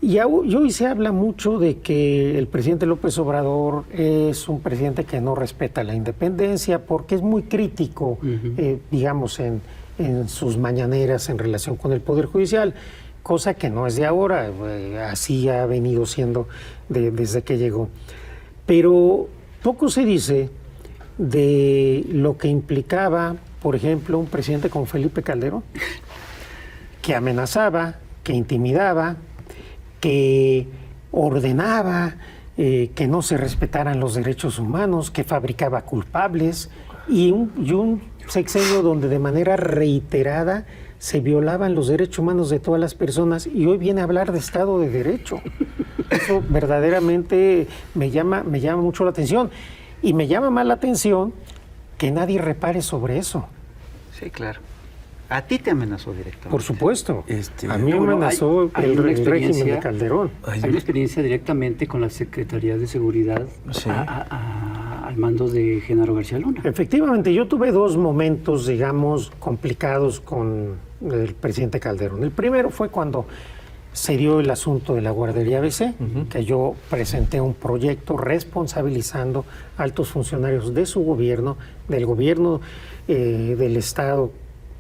Y hoy se habla mucho de que el presidente López Obrador es un presidente que no respeta la independencia porque es muy crítico, digamos, en sus mañaneras en relación con el Poder Judicial, cosa que no es de ahora, así ha venido siendo desde que llegó. Pero poco se dice de lo que implicaba, por ejemplo, un presidente como Felipe Calderón, que amenazaba, que intimidaba, que ordenaba que no se respetaran los derechos humanos, que fabricaba culpables, y un sexenio donde de manera reiterada se violaban los derechos humanos de todas las personas, y hoy viene a hablar de Estado de Derecho. Eso verdaderamente me llama mucho la atención, y me llama más la atención que nadie repare sobre eso. Sí, claro. A ti te amenazó directamente. Por supuesto. A mí me amenazó el régimen de Calderón. Hay una experiencia directamente con la Secretaría de Seguridad al mando de Genaro García Luna. Efectivamente, yo tuve dos momentos, digamos, complicados con el presidente Calderón. El primero fue cuando se dio el asunto de la guardería ABC, que yo presenté un proyecto responsabilizando a altos funcionarios de su gobierno, del gobierno del Estado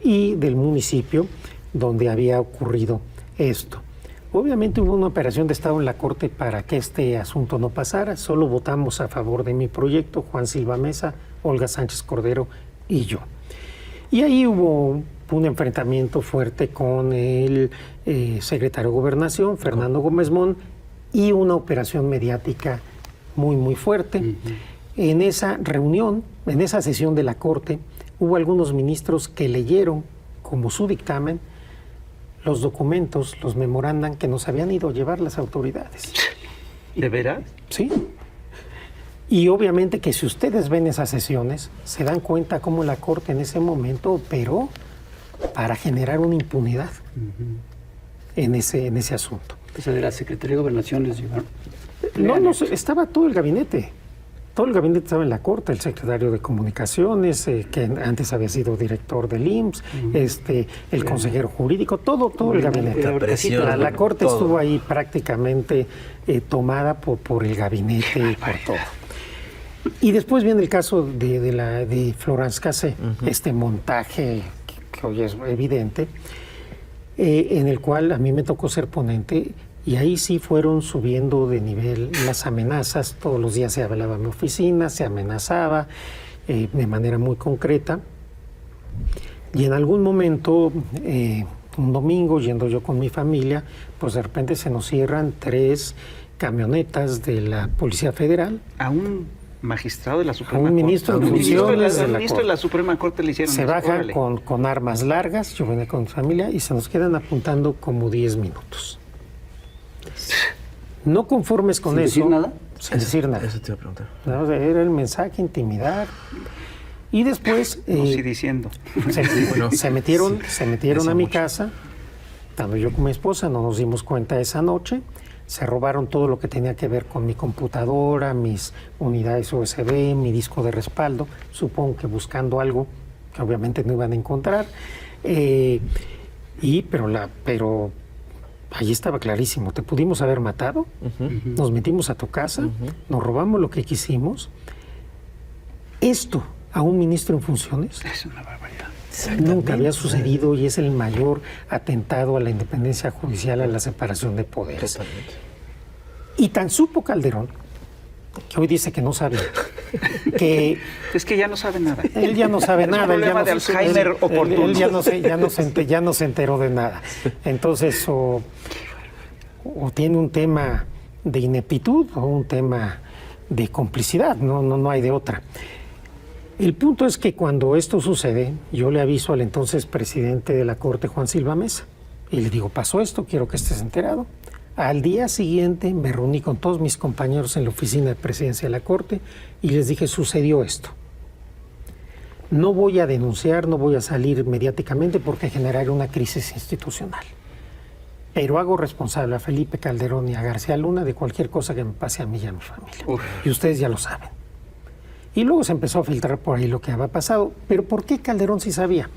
y del municipio donde había ocurrido esto. Obviamente hubo una operación de Estado en la Corte para que este asunto no pasara. Solo votamos a favor de mi proyecto, Juan Silva Mesa, Olga Sánchez Cordero y yo. Y ahí hubo un enfrentamiento fuerte con el secretario de Gobernación, Fernando Gómez Mon, y una operación mediática muy, muy fuerte. En esa reunión, en esa sesión de la Corte, hubo algunos ministros que leyeron como su dictamen los documentos, los memorandan que nos habían ido a llevar las autoridades. ¿De veras? Sí. Y obviamente que si ustedes ven esas sesiones, se dan cuenta cómo la Corte en ese momento operó para generar una impunidad en ese asunto. O sea, de la Secretaría de Gobernación les llevaron. No, estaba todo el gabinete. Todo el gabinete estaba en la Corte, el secretario de Comunicaciones, que antes había sido director del IMSS, el consejero jurídico, todo el gabinete. La Corte estuvo ahí prácticamente tomada por el gabinete y por todo. Y después viene el caso de Florence Cassé, este montaje que hoy es evidente, en el cual a mí me tocó ser ponente. Y ahí sí fueron subiendo de nivel las amenazas. Todos los días se hablaba en mi oficina, se amenazaba de manera muy concreta. Y en algún momento, un domingo, yendo yo con mi familia, pues de repente se nos cierran 3 camionetas de la Policía Federal. A un magistrado de la Suprema Corte. A un ministro de funciones de la Suprema Corte le hicieron. Se baja con armas largas, yo venía con mi familia, y se nos quedan apuntando como 10 minutos. No conformes con eso. ¿Sin decir nada? Sin decir nada. Eso te iba a preguntar. No, era el mensaje, intimidar. Y después sí, diciendo. Se metieron a mi casa. Estando yo con mi esposa, no nos dimos cuenta esa noche. Se robaron todo lo que tenía que ver con mi computadora, mis unidades USB, mi disco de respaldo. Supongo que buscando algo que obviamente no iban a encontrar. Pero allí estaba clarísimo, te pudimos haber matado, nos metimos a tu casa, nos robamos lo que quisimos. Esto a un ministro en funciones Es una barbaridad. nunca había sucedido y es el mayor atentado a la independencia judicial, a la separación de poderes. Totalmente. Y tan supo Calderón, que hoy dice que no sabe, que Es que ya no sabe nada. él ya no sabe nada. Él ya no se enteró de nada. Entonces, o tiene un tema de ineptitud o un tema de complicidad, no hay de otra. El punto es que cuando esto sucede, yo le aviso al entonces presidente de la Corte, Juan Silva Mesa, y le digo, pasó esto, quiero que estés enterado. Al día siguiente me reuní con todos mis compañeros en la oficina de presidencia de la Corte y les dije, sucedió esto. No voy a denunciar, no voy a salir mediáticamente porque generaría una crisis institucional. Pero hago responsable a Felipe Calderón y a García Luna de cualquier cosa que me pase a mí y a mi familia. Y ustedes ya lo saben. Y luego se empezó a filtrar por ahí lo que había pasado. Pero ¿por qué Calderón sí sabía?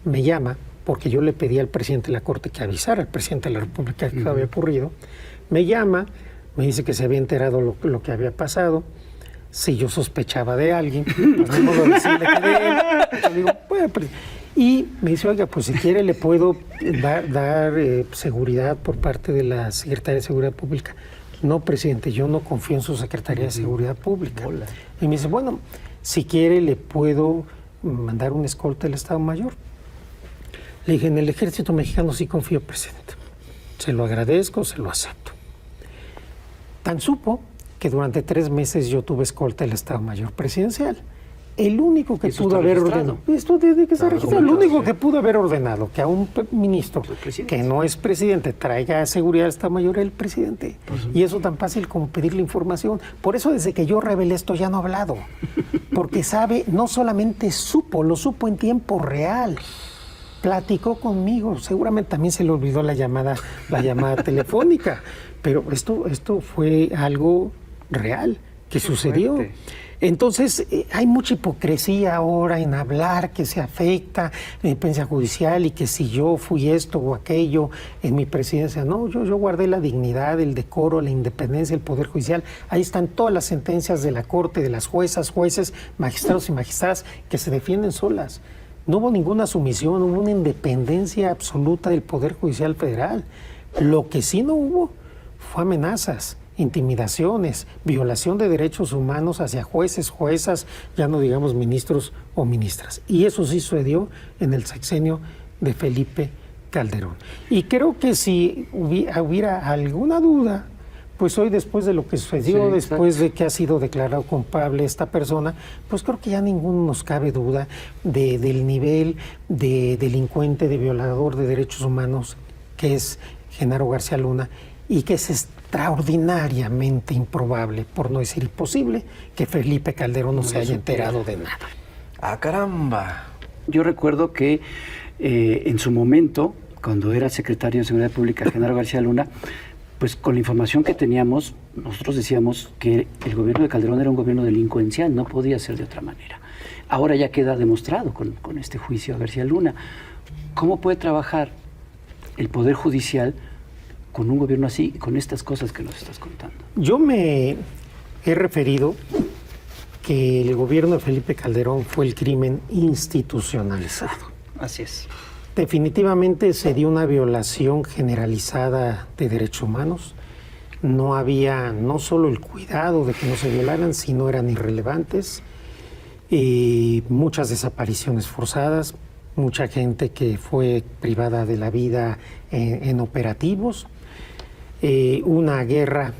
Me llama porque yo le pedí al presidente de la Corte que avisara al presidente de la República que había ocurrido. Me llama, me dice que se había enterado lo que había pasado. Si yo sospechaba de alguien, pues no modo decirle que de él. Yo digo, bueno, y me dice, oiga, pues si quiere le puedo dar seguridad por parte de la Secretaría de Seguridad Pública. No, presidente, yo no confío en su Secretaría de Seguridad Pública. Hola. Y me dice, bueno, si quiere le puedo mandar una escolta del Estado Mayor. Le dije, en el Ejército Mexicano sí confío, presidente. Se lo agradezco, se lo acepto. Tan supo que durante 3 meses yo tuve escolta del Estado Mayor Presidencial. El único que pudo haber ordenado, esto tiene que estar registrado, el único que pudo haber ordenado que a un ministro que no es presidente traiga seguridad al Estado Mayor es el presidente. Y eso tan fácil como pedirle información. Por eso desde que yo revelé esto ya no he hablado. Porque sabe, no solamente lo supo en tiempo real. Platicó conmigo, seguramente también se le olvidó la llamada telefónica, pero esto fue algo real que sucedió. Fuerte. Entonces, hay mucha hipocresía ahora en hablar que se afecta la independencia judicial y que si yo fui esto o aquello en mi presidencia. No, yo guardé la dignidad, el decoro, la independencia del Poder Judicial. Ahí están todas las sentencias de la Corte, de las juezas, jueces, magistrados y magistradas que se defienden solas. No hubo ninguna sumisión, hubo una independencia absoluta del Poder Judicial Federal. Lo que sí no hubo fue amenazas, intimidaciones, violación de derechos humanos hacia jueces, juezas, ya no digamos ministros o ministras. Y eso sí sucedió en el sexenio de Felipe Calderón. Y creo que si hubiera alguna duda, pues hoy después de lo que sucedió, después de que ha sido declarado culpable esta persona, pues creo que ya ninguno nos cabe duda del nivel de delincuente, de violador de derechos humanos que es Genaro García Luna, y que es extraordinariamente improbable, por no decir imposible, que Felipe Calderón no se haya enterado de nada. ¡Ah, caramba! Yo recuerdo que en su momento, cuando era secretario de Seguridad Pública, Genaro García Luna, pues con la información que teníamos, nosotros decíamos que el gobierno de Calderón era un gobierno delincuencial, no podía ser de otra manera. Ahora ya queda demostrado con este juicio a García Luna. ¿Cómo puede trabajar el Poder Judicial con un gobierno así, con estas cosas que nos estás contando? Yo me he referido que el gobierno de Felipe Calderón fue el crimen institucionalizado. Así es. Definitivamente se dio una violación generalizada de derechos humanos. No había no solo el cuidado de que no se violaran, sino eran irrelevantes. Muchas desapariciones forzadas, mucha gente que fue privada de la vida en operativos. Una guerra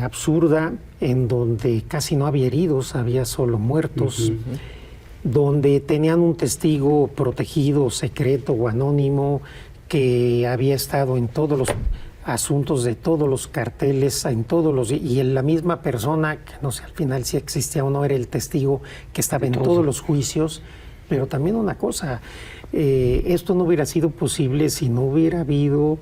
absurda en donde casi no había heridos, había solo muertos, donde tenían un testigo protegido, secreto o anónimo que había estado en todos los asuntos de todos los carteles, y en la misma persona, que no sé al final si existía o no, era el testigo que estaba en todos los juicios. Pero también una cosa, esto no hubiera sido posible si no hubiera habido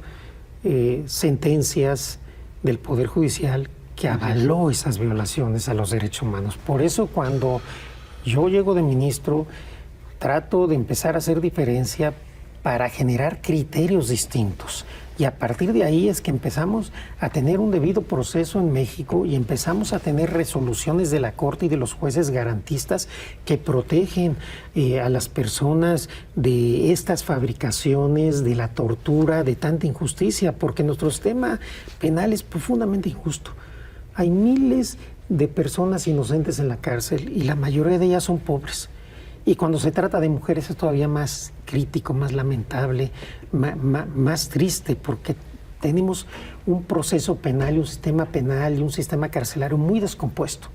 sentencias del Poder Judicial que avaló esas violaciones a los derechos humanos. Por eso cuando yo llego de ministro, trato de empezar a hacer diferencia para generar criterios distintos. Y a partir de ahí es que empezamos a tener un debido proceso en México y empezamos a tener resoluciones de la Corte y de los jueces garantistas que protegen a las personas de estas fabricaciones, de la tortura, de tanta injusticia, porque nuestro sistema penal es profundamente injusto. Hay miles de personas inocentes en la cárcel y la mayoría de ellas son pobres. Y cuando se trata de mujeres es todavía más crítico, más lamentable, más triste, porque tenemos un proceso penal y un sistema penal y un sistema carcelario muy descompuesto.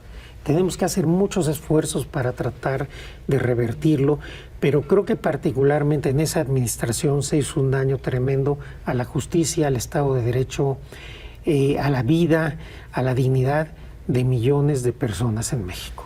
Tenemos que hacer muchos esfuerzos para tratar de revertirlo, pero creo que particularmente en esa administración se hizo un daño tremendo a la justicia, al Estado de Derecho, a la vida, a la dignidad de millones de personas en México.